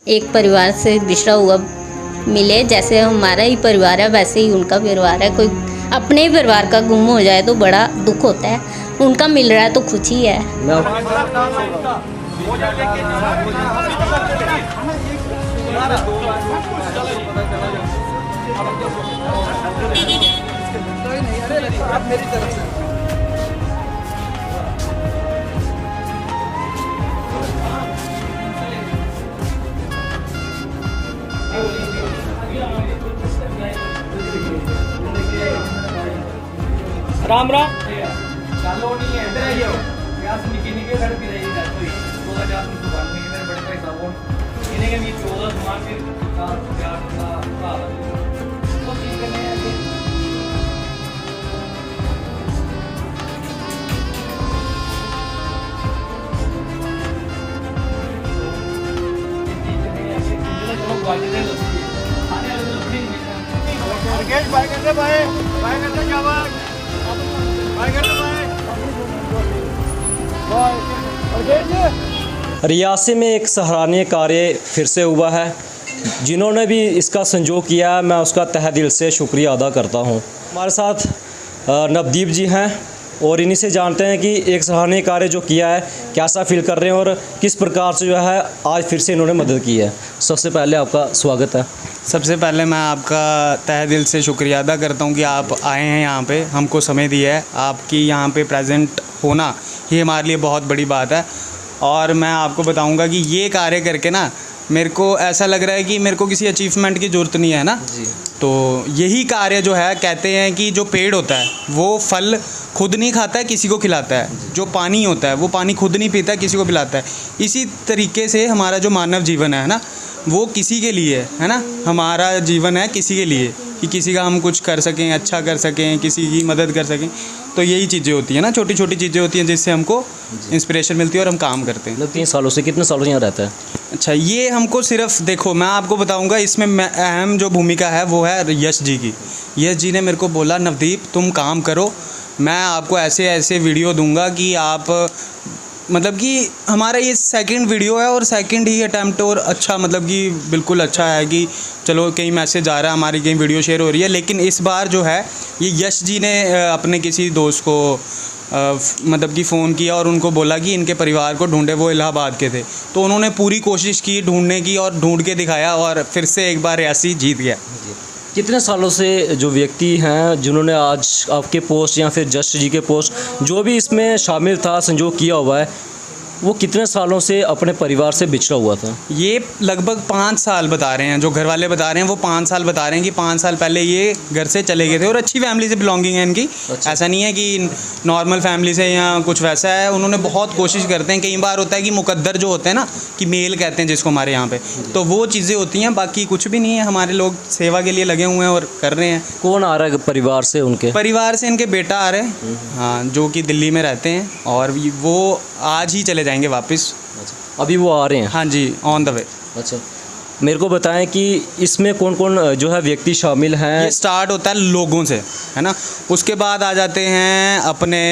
एक परिवार से बिछड़ा हुआ मिले। जैसे हमारा ही परिवार है वैसे ही उनका परिवार है। कोई अपने ही परिवार का गुम हो जाए तो बड़ा दुख होता है, उनका मिल रहा है तो खुशी है। राम राम चालो नहीं है इधर आइयो यार निके निके घर भी रही है कोई तो जा तुम दुकान में मेरे बड़े भाई साहब इन्हें के भी 14 सामान फिर का प्यार का तो चीज करने है रियासी में एक सराहनीय कार्य फिर से हुआ है। जिन्होंने भी इसका संजोग किया है मैं उसका तहे दिल से शुक्रिया अदा करता हूं। हमारे साथ नवदीप जी हैं और इन्हीं से जानते हैं कि एक सराहनीय कार्य जो किया है कैसा फील कर रहे हैं और किस प्रकार से जो है आज फिर से इन्होंने मदद की है। सबसे पहले आपका स्वागत है। सबसे पहले मैं आपका तहे दिल से शुक्रिया अदा करता हूं कि आप आए हैं यहाँ पे, हमको समय दिया है। आपकी यहाँ पे प्रेजेंट होना ये हमारे लिए बहुत बड़ी बात है। और मैं आपको बताऊंगा कि ये कार्य करके ना मेरे को ऐसा लग रहा है कि मेरे को किसी अचीवमेंट की ज़रूरत नहीं है ना जी। तो यही कार्य जो है, कहते हैं कि जो पेड़ होता है वो फल खुद नहीं खाता है, किसी को खिलाता है। जो पानी होता है वो पानी खुद नहीं पीता है, किसी को पिलाता है। इसी तरीके से हमारा जो मानव जीवन है ना वो किसी के लिए है ना। हमारा जीवन है किसी के लिए कि किसी का हम कुछ कर सकें, अच्छा कर सकें, किसी की मदद कर सकें। तो यही चीज़ें होती हैं ना, छोटी छोटी चीज़ें होती हैं जिससे हमको इंस्पिरेशन मिलती है और हम काम करते हैं। 3 सालों से कितने सालों से यहाँ रहता है? अच्छा, ये हमको सिर्फ देखो मैं आपको बताऊंगा इसमें अहम जो भूमिका है वो है यश जी की। यश जी ने मेरे को बोला नवदीप तुम काम करो, मैं आपको ऐसे ऐसे वीडियो दूंगा कि आप मतलब कि हमारा ये सेकंड वीडियो है और सेकंड ही अटैम्प्ट और अच्छा मतलब कि बिल्कुल अच्छा है कि चलो कहीं मैसेज आ रहा है, हमारी कहीं वीडियो शेयर हो रही है। लेकिन इस बार जो है ये यश जी ने अपने किसी दोस्त को मतलब कि फ़ोन किया और उनको बोला कि इनके परिवार को ढूंढे। वो इलाहाबाद के थे तो उन्होंने पूरी कोशिश की ढूंढने की और ढूंढ के दिखाया और फिर से एक बार रियासी जीत गया। कितने सालों से जो व्यक्ति हैं जिन्होंने आज आपके पोस्ट या फिर जस्ट जी के पोस्ट जो भी इसमें शामिल था, संजोग किया हुआ है, वो कितने सालों से अपने परिवार से बिछड़ा हुआ था? ये लगभग 5 साल बता रहे हैं, जो घर वाले बता रहे हैं वो 5 साल बता रहे हैं कि 5 साल पहले ये घर से चले गए थे। और अच्छी फैमिली से बिलोंगिंग है इनकी। अच्छा। ऐसा नहीं है कि नॉर्मल फैमिली से या कुछ वैसा है। उन्होंने बहुत कोशिश करते हैं। कई बार होता है कि मुकद्दर जो होते हैं ना, कि मेल कहते हैं जिसको हमारे यहाँ पे, तो वो चीज़ें होती हैं। बाकी कुछ भी नहीं है, हमारे लोग सेवा के लिए लगे हुए हैं और कर रहे हैं। कौन आ रहा है परिवार से? उनके परिवार से इनके बेटा आ रहे हैं, हाँ, जो कि दिल्ली में रहते हैं और वो आज ही चले जाएंगे वापस। अच्छा, अभी वो आ रहे हैं? हाँ जी, ऑन द वे। अच्छा, मेरे को बताएं कि इसमें कौन कौन जो है व्यक्ति शामिल हैं? ये स्टार्ट होता है लोगों से, है ना। उसके बाद आ जाते हैं अपने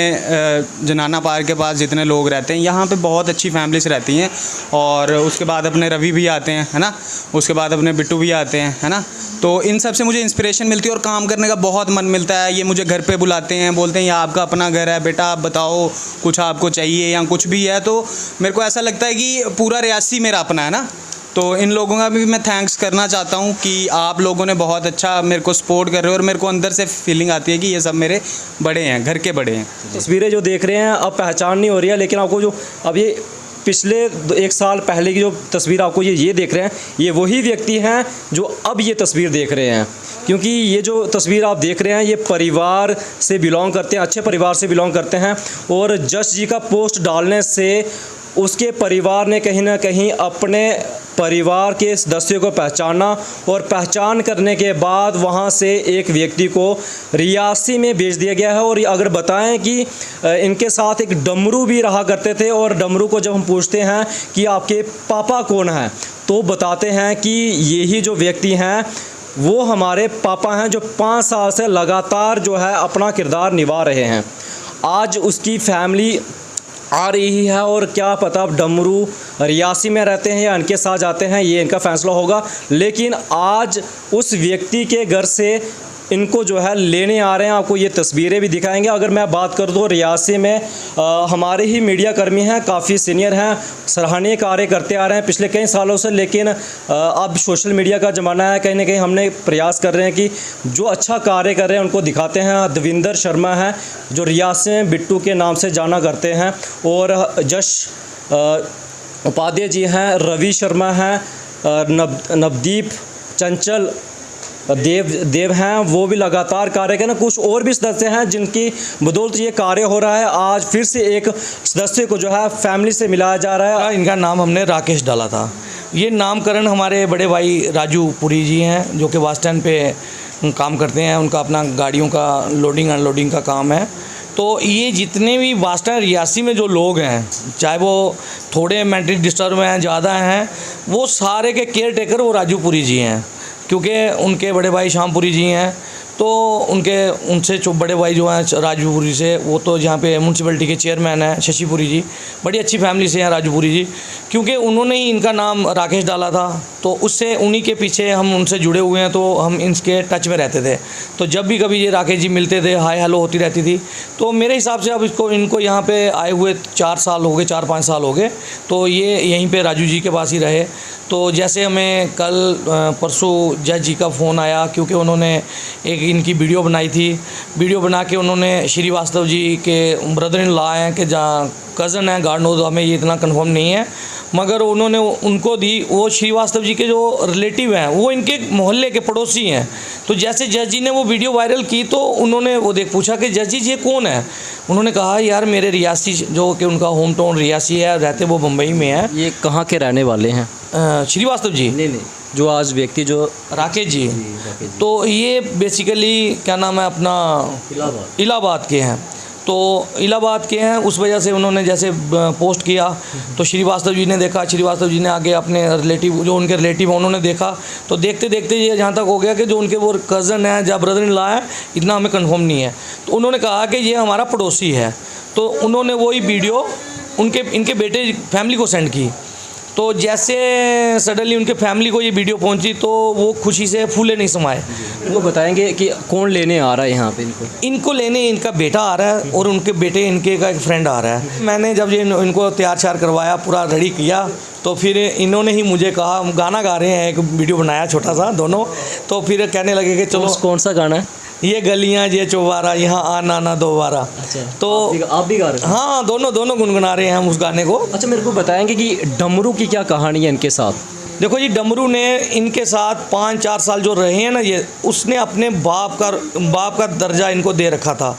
जनाना पार्क के पास जितने लोग रहते हैं, यहाँ पे बहुत अच्छी फैमिलीज रहती हैं। और उसके बाद अपने रवि भी आते हैं, है ना। उसके बाद अपने बिट्टू भी आते हैं, है ना। तो इन सब से मुझे इंस्पिरेशन मिलती है और काम करने का बहुत मन मिलता है। ये मुझे घर पे बुलाते हैं, बोलते हैं ये आपका अपना घर है बेटा, आप बताओ कुछ आपको चाहिए या कुछ भी है। तो मेरे को ऐसा लगता है कि पूरा रियासी मेरा अपना है ना। तो इन लोगों का भी मैं थैंक्स करना चाहता हूँ कि आप लोगों ने बहुत अच्छा मेरे को सपोर्ट कर रहे हो और मेरे को अंदर से फीलिंग आती है कि ये सब मेरे बड़े हैं, घर के बड़े हैं। तस्वीरें जो देख रहे हैं अब पहचान नहीं हो रही है, लेकिन आपको जो अब ये पिछले 1 साल पहले की जो तस्वीर आपको ये देख रहे हैं, ये वही व्यक्ति हैं जो अब ये तस्वीर देख रहे हैं। क्योंकि ये जो तस्वीर आप देख रहे हैं ये परिवार से बिलोंग करते हैं, अच्छे परिवार से बिलोंग करते हैं। और जस्ट जी का पोस्ट डालने से उसके परिवार ने कहीं ना कहीं अपने परिवार के सदस्यों को पहचाना और पहचान करने के बाद वहां से एक व्यक्ति को रियासी में भेज दिया गया है। और अगर बताएं कि इनके साथ एक डमरू भी रहा करते थे और डमरू को जब हम पूछते हैं कि आपके पापा कौन हैं तो बताते हैं कि यही जो व्यक्ति हैं वो हमारे पापा हैं जो 5 साल से लगातार जो है अपना किरदार निभा रहे हैं। आज उसकी फैमिली आ रही है और क्या पता डमरू रियासी में रहते हैं या इनके साथ जाते हैं, ये इनका फैसला होगा। लेकिन आज उस व्यक्ति के घर से इनको जो है लेने आ रहे हैं, आपको ये तस्वीरें भी दिखाएंगे। अगर मैं बात कर दूँ रियासी में हमारे ही मीडिया कर्मी हैं, काफ़ी सीनियर हैं, सराहनीय कार्य करते आ रहे हैं पिछले कई सालों से। लेकिन अब सोशल मीडिया का ज़माना है, कहीं ना कहीं हमने प्रयास कर रहे हैं कि जो अच्छा कार्य कर रहे हैं उनको दिखाते हैं। देविंदर शर्मा हैं जो रियासी में बिट्टू के नाम से जाना करते हैं, और जश उपाध्याय जी हैं, रवि शर्मा हैं, नवदीप चंचल देव हैं, वो भी लगातार कार्य करें। कुछ और भी सदस्य हैं जिनकी बदौलत ये कार्य हो रहा है। आज फिर से एक सदस्य को जो है फैमिली से मिलाया जा रहा है। इनका नाम हमने राकेश डाला था। ये नामकरण हमारे बड़े भाई राजू पुरी जी हैं जो कि बस स्टैंड पे काम करते हैं। उनका अपना गाड़ियों का लोडिंग अनलोडिंग का काम है। तो ये जितने भी बस स्टैंड रियासी में जो लोग हैं, चाहे वो थोड़े मेंटली डिस्टर्ब हैं, ज़्यादा हैं, वो सारे के केयर टेकर वो राजू पुरी जी हैं, क्योंकि उनके बड़े भाई श्यामपुरी जी हैं। तो उनसे जो बड़े भाई जो हैं राजूपुरी से, वो तो जहाँ पे म्यूनसिपलिटी के चेयरमैन हैं शशिपुरी जी, बड़ी अच्छी फैमिली से हैं राजूपुरी जी, क्योंकि उन्होंने ही इनका नाम राकेश डाला था। तो उससे उन्हीं के पीछे हम उनसे जुड़े हुए हैं, तो हम इनके टच में रहते थे। तो जब भी कभी ये राकेश जी मिलते थे, हाय हेलो होती रहती थी। तो मेरे हिसाब से अब इनको यहाँ पे आए हुए 4 साल हो गए, 4-5 साल हो गए। तो ये यहीं पे राजू जी के पास ही रहे। तो जैसे हमें कल परसों जज जी का फ़ोन आया, क्योंकि उन्होंने एक इनकी वीडियो बनाई थी। वीडियो बना के उन्होंने श्रीवास्तव जी के ब्रदर इन लॉ हैं कि जहाँ कज़न है, गार्ड नो, तो हमें ये इतना कंफर्म नहीं है, मगर उन्होंने उनको दी। वो श्रीवास्तव जी के जो रिलेटिव हैं वो इनके मोहल्ले के पड़ोसी हैं। तो जैसे जज जी ने वो वीडियो वायरल की तो उन्होंने वो पूछा कि जज जी ये कौन है। उन्होंने कहा यार मेरे रियासी, जो कि उनका होम टाउन रियासी है, रहते वो मुंबई में है। ये कहाँ के रहने वाले हैं? श्रीवास्तव जी नहीं, जो आज व्यक्ति जो राकेश जी, तो ये बेसिकली क्या नाम है अपना, इलाहाबाद के हैं। तो इलाहाबाद के हैं, उस वजह से उन्होंने जैसे पोस्ट किया तो श्रीवास्तव जी ने देखा। श्रीवास्तव जी ने आगे अपने रिलेटिव, जो उनके रिलेटिव हैं, उन्होंने देखा। तो देखते देखते ये जहाँ तक हो गया कि जो उनके वो कज़न है या ब्रदर इन लॉ है, इतना हमें कंफर्म नहीं है। तो उन्होंने कहा कि ये हमारा पड़ोसी है। तो उन्होंने वही वीडियो इनके बेटे फैमिली को सेंड की। तो जैसे सडनली उनके फैमिली को ये वीडियो पहुंची तो वो खुशी से फूले नहीं समाए। वो बताएंगे कि कौन लेने आ रहा है यहाँ पे इनको लेने इनका बेटा आ रहा है, और उनके बेटे इनके का एक फ्रेंड आ रहा है। मैंने जब ये इनको तैयार श्यार करवाया, पूरा रेडी किया, तो फिर इन्होंने ही मुझे कहा, हम गाना गा रहे हैं, एक वीडियो बनाया छोटा सा दोनों। तो फिर कहने लगे कि चलो। कौन सा गाना है? ये गलियां ये चौबारा, यहाँ आना ना दोबारा। अच्छा, तो आप भी गा रहे हैं? हाँ, दोनों गुनगुना रहे हैं हम उस गाने को। अच्छा, मेरे को बताएंगे कि डमरू की क्या कहानी है इनके साथ? देखो जी, डमरू ने इनके साथ 5-4 साल जो रहे हैं ना, ये उसने अपने बाप का दर्जा इनको दे रखा था।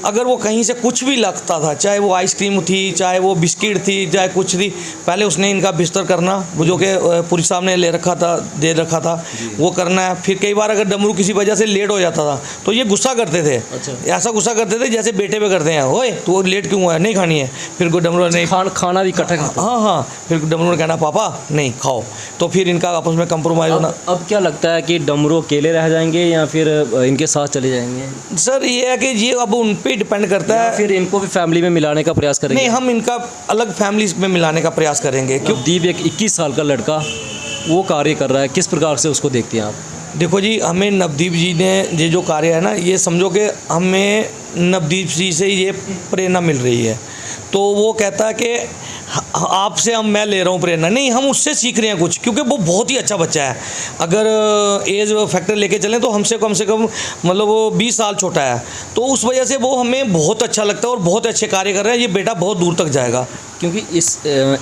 अगर वो कहीं से कुछ भी लगता था, चाहे वो आइसक्रीम थी, चाहे वो बिस्किट थी, चाहे कुछ थी, पहले उसने इनका बिस्तर करना, वो जो कि पुरी साहब ने दे रखा था, वो करना है। फिर कई बार अगर डमरू किसी वजह से लेट हो जाता था तो ये गुस्सा करते थे। अच्छा। ऐसा गुस्सा करते थे जैसे बेटे पे करते हैं, ओए तू लेट क्यों हुआ है, नहीं खानी है। फिर डमरू ने खाना भी इकट्ठा खाते? हाँ, फिर डमरू ने कहना पापा नहीं खाओ। तो फिर इनका आपस में कंप्रोमाइज़ होना। अब क्या लगता है कि डमरू अकेले रह जाएंगे या फिर इनके साथ चले जाएंगे? सर ये है कि ये अब उन पे डिपेंड करता है। फिर इनको भी फैमिली में मिलाने का प्रयास करेंगे? नहीं, हम इनका अलग फैमिली में मिलाने का प्रयास करेंगे। क्यों? नवदीप एक 21 साल का लड़का वो कार्य कर रहा है, किस प्रकार से उसको देखते हैं आप? देखो जी, हमें नवदीप जी ने ये जो कार्य है ना, ये समझो कि हमें नवदीप जी से ये प्रेरणा मिल रही है। तो वो कहता है कि आपसे मैं ले रहा हूँ प्रेरणा, नहीं हम उससे सीख रहे हैं कुछ, क्योंकि वो बहुत ही अच्छा बच्चा है। अगर एज फैक्टर लेके चलें तो हमसे कम से कम मतलब वो 20 साल छोटा है। तो उस वजह से वो हमें बहुत अच्छा लगता है और बहुत अच्छे कार्य कर रहे हैं। ये बेटा बहुत दूर तक जाएगा। क्योंकि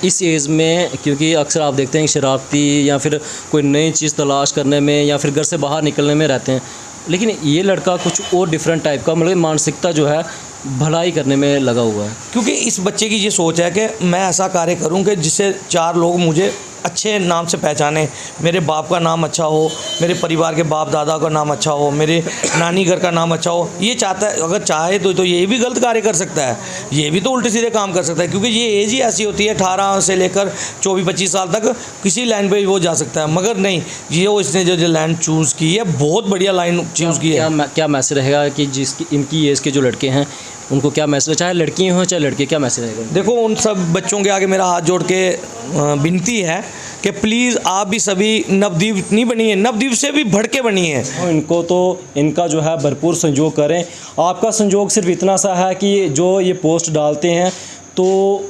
इस एज में, क्योंकि अक्सर आप देखते हैं शरारती या फिर कोई नई चीज़ तलाश करने में या फिर घर से बाहर निकलने में रहते हैं, लेकिन ये लड़का कुछ और डिफरेंट टाइप का, मतलब मानसिकता जो है भलाई करने में लगा हुआ है। क्योंकि इस बच्चे की ये सोच है कि मैं ऐसा कार्य करूं कि जिससे 4 लोग मुझे अच्छे नाम से पहचाने, मेरे बाप का नाम अच्छा हो, मेरे परिवार के बाप दादा का नाम अच्छा हो, मेरे नानी घर का नाम अच्छा हो। ये चाहता है, अगर चाहे तो ये भी गलत कार्य कर सकता है, ये भी तो उल्टे सीधे काम कर सकता है, क्योंकि ये एज ही ऐसी होती है 18 से लेकर 24-25 साल तक किसी लाइन पे वो जा सकता है। मगर नहीं, ये वो इसने जो लाइन चूज़ की है, बहुत बढ़िया लाइन चूज़ की है। क्या मैसेज रहेगा कि जिसकी इनकी एज के जो लड़के हैं उनको क्या मैसेज, चाहे लड़की हो चाहे लड़के, क्या मैसेज आएगा? देखो, उन सब बच्चों के आगे मेरा हाथ जोड़ के विनती है कि प्लीज़ आप भी सभी नवदीप नहीं बनिए, नवदीप से भी बढ़ के बनिए। इनको तो इनका जो है भरपूर संयोग करें। आपका संयोग सिर्फ इतना सा है कि जो ये पोस्ट डालते हैं तो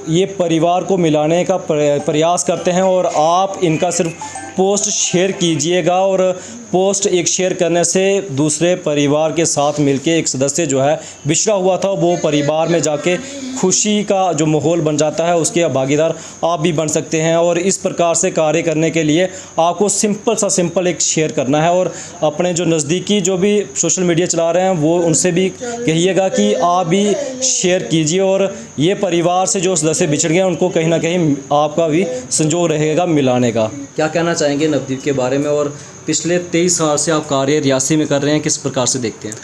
ये परिवार को मिलाने का प्रयास करते हैं, और आप इनका सिर्फ पोस्ट शेयर कीजिएगा, और पोस्ट एक शेयर करने से दूसरे परिवार के साथ मिलके एक सदस्य जो है बिछड़ा हुआ था वो परिवार में जाके खुशी का जो माहौल बन जाता है उसके भागीदार आप भी बन सकते हैं। और इस प्रकार से कार्य करने के लिए आपको सिंपल एक शेयर करना है, और अपने जो नज़दीकी जो भी सोशल मीडिया चला रहे हैं वो उनसे भी कहिएगा कि आप भी शेयर कीजिए, और ये परिवार से जो सदस्य बिछड़ गए उनको कहीं ना कहीं आपका भी संजोग रहेगा मिलाने का। क्या कहना चाहेंगे नवदीप के बारे में, और पिछले 23 साल से आप कार्य रियासी में कर रहे हैं, किस प्रकार से देखते हैं?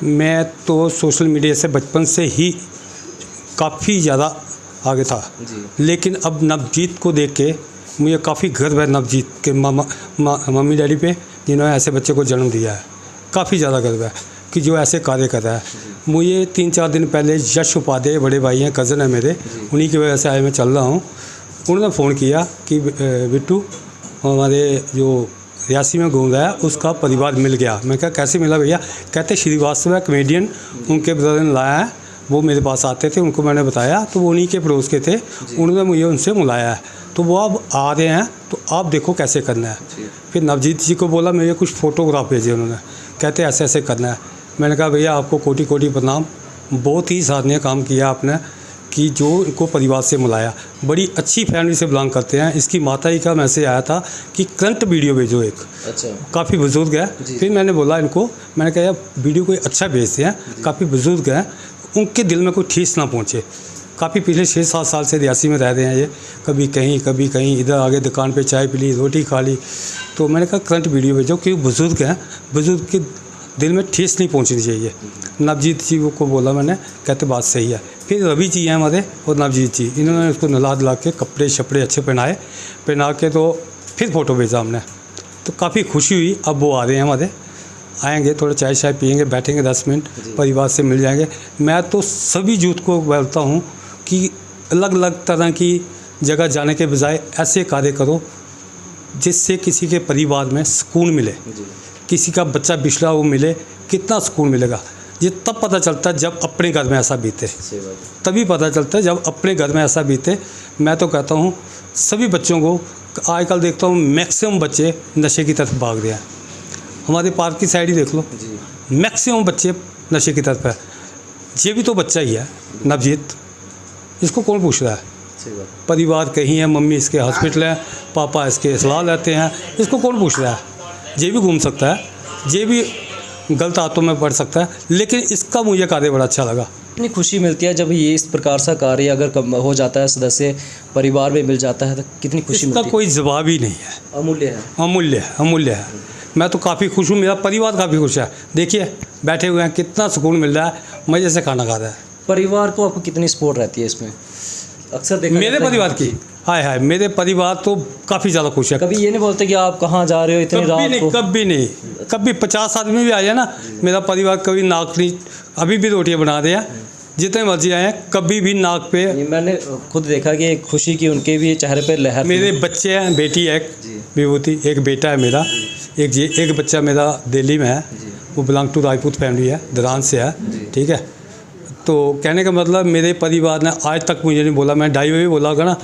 मैं तो सोशल मीडिया से बचपन से ही काफ़ी ज़्यादा आगे था जी। लेकिन अब नवजीत को देख के मुझे काफ़ी गर्व है नवजीत के मम्मी डैडी पे, जिन्होंने ऐसे बच्चे को जन्म दिया है। काफ़ी ज़्यादा गर्व है कि जो ऐसे कार्य कर रहा है। मुझे 3-4 दिन पहले यश उपाध्याय बड़े भाई हैं, कज़न है मेरे, उन्हीं की वजह से आज मैं चल रहा हूँ। उन्होंने फ़ोन किया कि बिट्टू हमारे जो रियासी में घूम रहा है उसका परिवार मिल गया। मैं कहा कैसे मिला भैया? कहते श्रीवास्तव है कमेडियन, उनके ब्रदर ने लाया है, वो मेरे पास आते थे, उनको मैंने बताया तो वो उन्हीं के पड़ोस के थे, उन्होंने मुझे उनसे मिलाया है, तो वो अब आ रहे हैं तो आप देखो कैसे करना है। फिर नवजीत जी को बोला, मुझे कुछ फ़ोटोग्राफ भेजे, उन्होंने कहते ऐसे ऐसे करना है। मैंने कहा भैया आपको कोटि कोटि प्रणाम, बहुत ही सराहनीय काम किया आपने कि जो इनको परिवार से मिलाया। बड़ी अच्छी फैमिली से बिलोंग करते हैं। इसकी माता जी का मैसेज आया था कि करंट वीडियो भेजो एक, अच्छा, काफ़ी बुजुर्ग है। फिर मैंने बोला इनको, मैंने कहा यार वीडियो कोई अच्छा भेजते हैं, काफ़ी बुजुर्ग हैं, उनके दिल में कोई ठेस ना पहुँचे। काफ़ी पिछले 6-7 साल से रियासी में रह रहे हैं ये, कभी कहीं इधर आगे दुकान पे चाय पी ली, रोटी खा ली। तो मैंने कहा करंट वीडियो भेजो क्योंकि बुज़ुर्ग हैं, बुज़ुर्ग के दिल में ठेस नहीं पहुंचनी चाहिए। नवजीत जी को बोला मैंने, कहते बात सही है। फिर रवि जी हैं हमारे और नवजीत जी, इन्होंने उसको नला दिला के कपड़े शपड़े अच्छे पहना के तो फिर फ़ोटो भेजा हमने, तो काफ़ी खुशी हुई। अब वो आ रहे हैं हमारे, आएंगे, थोड़ा चाय शाय पियेंगे, बैठेंगे 10 मिनट, परिवार से मिल जाएंगे। मैं तो सभी यूथ को बोलता हूँ कि अलग अलग तरह की जगह जाने के बजाय ऐसे कार्य करो जिससे किसी के परिवार में सुकून मिले, किसी का बच्चा बिछड़ा हुआ मिले, कितना सुकून मिलेगा। ये तब पता चलता है जब अपने घर में ऐसा बीते, तभी पता चलता है जब अपने घर में ऐसा बीते। मैं तो कहता हूँ सभी बच्चों को, आजकल देखता हूँ मैक्सिमम बच्चे नशे की तरफ भाग रहे हैं। हमारे पार्क की साइड ही देख लो, मैक्सिमम बच्चे नशे की तरफ है। ये भी तो बच्चा ही है नवजीत, इसको कौन पूछ रहा है? परिवार कहीं है, मम्मी इसके हॉस्पिटल है, पापा इसके सलाह लेते हैं, इसको कौन पूछ रहा है? ये भी घूम सकता है, ये भी गलत हाथों में पड़ सकता है, लेकिन इसका मुझे कार्य बड़ा अच्छा लगा। इतनी खुशी मिलती है जब ये इस प्रकार सा कार्य अगर हो जाता है, सदस्य परिवार में मिल जाता है, तो कितनी खुशी मिलती है। इसका कोई जवाब ही नहीं है, अमूल्य है, अमूल्य है, अमूल्य है। मैं तो काफ़ी खुश हूँ, मेरा परिवार काफ़ी खुश है। देखिए बैठे हुए हैं, कितना सुकून मिल रहा है, मज़े से खाना खा रहा है। परिवार को आपको कितनी सपोर्ट रहती है इसमें? अक्सर देखा मेरे परिवार की, हाय मेरे परिवार तो काफ़ी ज़्यादा खुश है। कभी ये नहीं बोलते कि आप कहाँ जा रहे हो इतनी रात को? कभी नहीं, कभी 50 आदमी भी आ जाए ना, मेरा परिवार कभी नाक नहीं, अभी भी रोटियां बना रहे हैं, जितने मर्जी आए हैं, कभी भी नाक पे। मैंने खुद देखा कि एक खुशी की उनके भी चेहरे पे लहर। मेरे बच्चे हैं, बेटी है एक विभूति, एक बेटा है मेरा, एक बच्चा मेरा दिल्ली में है, वो बिलोंग टू राजपूत फैमिली है, दरान से है, ठीक है। तो कहने का मतलब मेरे परिवार ने आज तक मुझे नहीं बोला, मैं 2:30 बजे बोला होगा ना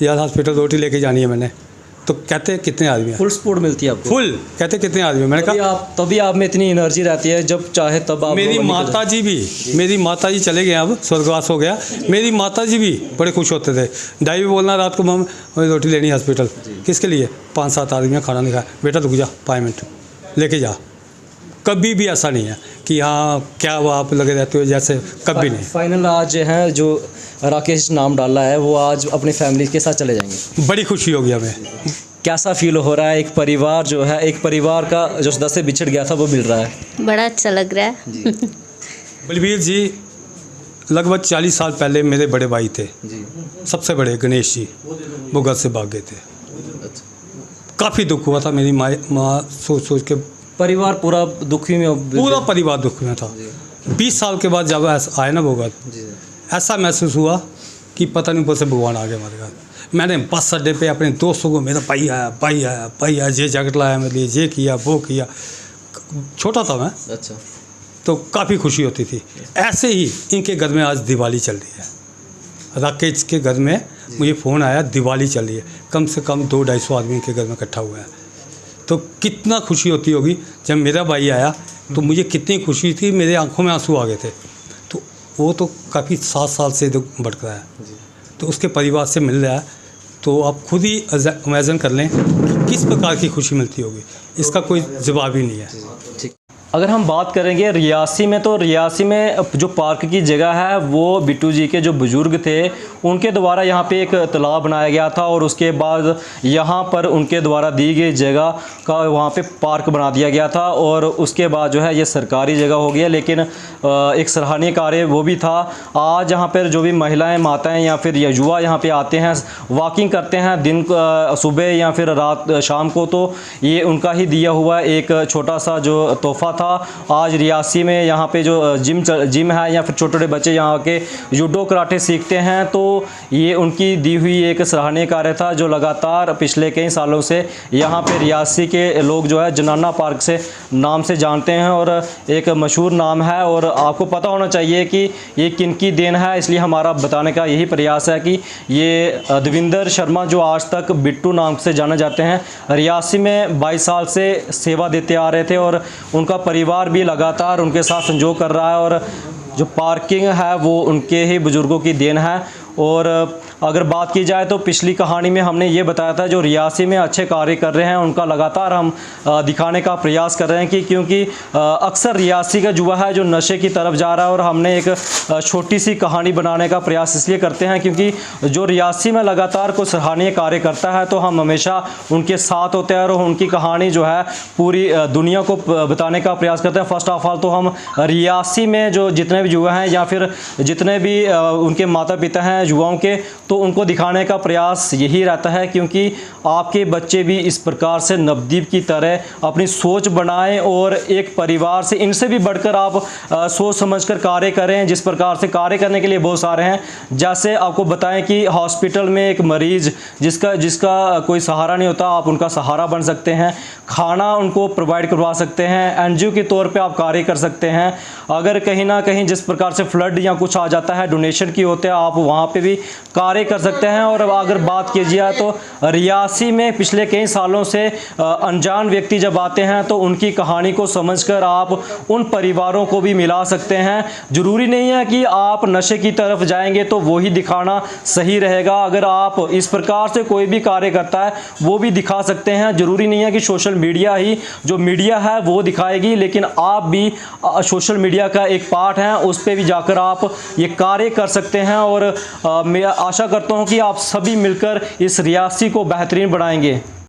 यार हॉस्पिटल रोटी लेके जानी है मैंने, तो कहते कितने आदमी हैं? फुल सपोर्ट मिलती है आपको? फुल, कहते कितने आदमी हैं? मैंने कहा तभी आप में इतनी एनर्जी रहती है, जब चाहे तब आप। मेरी माता जी चले गए, अब स्वर्गवास हो गया। मेरी माता जी भी बड़े खुश होते थे। 2:30 बोलना रात को, मम रोटी लेनी हॉस्पिटल, किसके लिए? 5-7 आदमी खाना नहीं खाया, बेटा रुक जा 5 मिनट लेके जा। कभी भी ऐसा नहीं है कि हाँ क्या वो आप लगे रहते हो, जैसे कभी नहीं। फाइनल आज है जो राकेश नाम डाला है, वो आज अपनी फैमिली के साथ चले जाएंगे। बड़ी खुशी होगी हमें। कैसा फील हो रहा है? एक परिवार जो है, एक परिवार का जो सदस्य बिछड़ गया था वो मिल रहा है, बड़ा अच्छा लग रहा है। बलबीर जी लगभग 40 साल पहले मेरे बड़े भाई थे जी, सबसे बड़े गणेश जी, वो घर से भाग गए थे। काफ़ी दुख हुआ था, मेरी माँ सोच के। परिवार पूरा दुखी में, पूरा परिवार दुख में था। 20 साल के बाद जब ऐसा आए ना भगत, ऐसा महसूस हुआ कि पता नहीं ऊपर से भगवान आ गया हमारे घर। मैंने बस अड्डे पे अपने दोस्तों को, मेरा भाई आया, ये जैकेट लाया मेरे लिए, ये किया वो किया। छोटा था मैं, अच्छा, तो काफ़ी खुशी होती थी। ऐसे ही इनके घर में आज दिवाली चल रही है। राकेश के घर में मुझे फ़ोन आया, दिवाली चल रही है, कम से कम 200-250 आदमी के घर में इकट्ठा हुआ है। तो कितना खुशी होती होगी। जब मेरा भाई आया तो मुझे कितनी खुशी थी, मेरे आंखों में आंसू आ गए थे। तो वो तो काफ़ी 7 साल से तो भटक रहा है, तो उसके परिवार से मिल रहा है, तो आप खुद ही इमेजिन कर लें कि किस प्रकार की खुशी मिलती होगी। इसका कोई जवाब ही नहीं है। अगर हम बात करेंगे रियासी में, तो रियासी में जो पार्क की जगह है वो बिट्टू जी के जो बुज़ुर्ग थे उनके द्वारा यहाँ पे एक तालाब बनाया गया था, और उसके बाद यहाँ पर उनके द्वारा दी गई जगह का वहाँ पे पार्क बना दिया गया था, और उसके बाद जो है ये सरकारी जगह हो गया। लेकिन एक सराहनीय कार्य वो भी था। आज यहाँ पर जो भी महिलाएँ, माताएँ या फिर युवा यहाँ पे आते हैं, वॉकिंग करते हैं दिन सुबह या फिर रात शाम को, तो ये उनका ही दिया हुआ एक छोटा सा जो तोहफ़ा था। आज रियासी में यहाँ पे जो जिम है या फिर छोटे छोटे बच्चे यहाँ के जूडो कराटे सीखते हैं, तो ये उनकी दी हुई एक सराहनीय कार्य था, जो लगातार पिछले कई सालों से यहाँ पे रियासी के लोग जो है जनाना पार्क से नाम से जानते हैं, और एक मशहूर नाम है। और आपको पता होना चाहिए कि ये किनकी देन है, इसलिए हमारा बताने का यही प्रयास है कि ये देविंदर शर्मा, जो आज तक बिट्टू नाम से जाने जाते हैं, रियासी में 22 साल से सेवा देते आ रहे थे, और उनका परिवार भी लगातार उनके साथ संजोग कर रहा है, और जो पार्किंग है वो उनके ही बुज़ुर्गों की देन है। और अगर बात की जाए तो पिछली कहानी में हमने ये बताया था, जो रियासी में अच्छे कार्य कर रहे हैं उनका लगातार हम दिखाने का प्रयास कर रहे हैं, कि क्योंकि अक्सर रियासी का युवा है जो नशे की तरफ जा रहा है, और हमने एक छोटी सी कहानी बनाने का प्रयास इसलिए करते हैं क्योंकि जो रियासी में लगातार कोई सराहनीय कार्य करता है तो हम हमेशा उनके साथ होते हैं, और उनकी कहानी जो है पूरी दुनिया को बताने का प्रयास करते हैं। फर्स्ट ऑफ ऑल तो हम रियासी में जो जितने भी युवा हैं या फिर जितने भी उनके माता पिता हैं युवाओं के, तो उनको दिखाने का प्रयास यही रहता है, क्योंकि आपके बच्चे भी इस प्रकार से नवदीप की तरह अपनी सोच बनाएं, और एक परिवार से इनसे भी बढ़कर आप सोच समझकर कार्य करें। जिस प्रकार से कार्य करने के लिए बहुत सारे हैं, जैसे आपको बताएं कि हॉस्पिटल में एक मरीज़ जिसका कोई सहारा नहीं होता, आप उनका सहारा बन सकते हैं। खाना उनको प्रोवाइड करवा सकते हैं, एनजीओ के तौर पे आप कार्य कर सकते हैं। अगर कहीं ना कहीं जिस प्रकार से फ्लड या कुछ आ जाता है, डोनेशन की होते हैं, आप वहाँ पे भी कार्य कर सकते हैं। और अगर बात की जाए तो रियासी में पिछले कई सालों से अनजान व्यक्ति जब आते हैं तो उनकी कहानी को समझकर आप उन परिवारों को भी मिला सकते हैं। ज़रूरी नहीं है कि आप नशे की तरफ जाएंगे तो वो ही दिखाना सही रहेगा। अगर आप इस प्रकार से कोई भी कार्य करता है वो भी दिखा सकते हैं। ज़रूरी नहीं है कि सोशल मीडिया ही जो मीडिया है वो दिखाएगी, लेकिन आप भी सोशल मीडिया का एक पार्ट हैं, उस पर भी जाकर आप ये कार्य कर सकते हैं। और मैं आशा करता हूं कि आप सभी मिलकर इस रियासी को बेहतरीन बनाएंगे।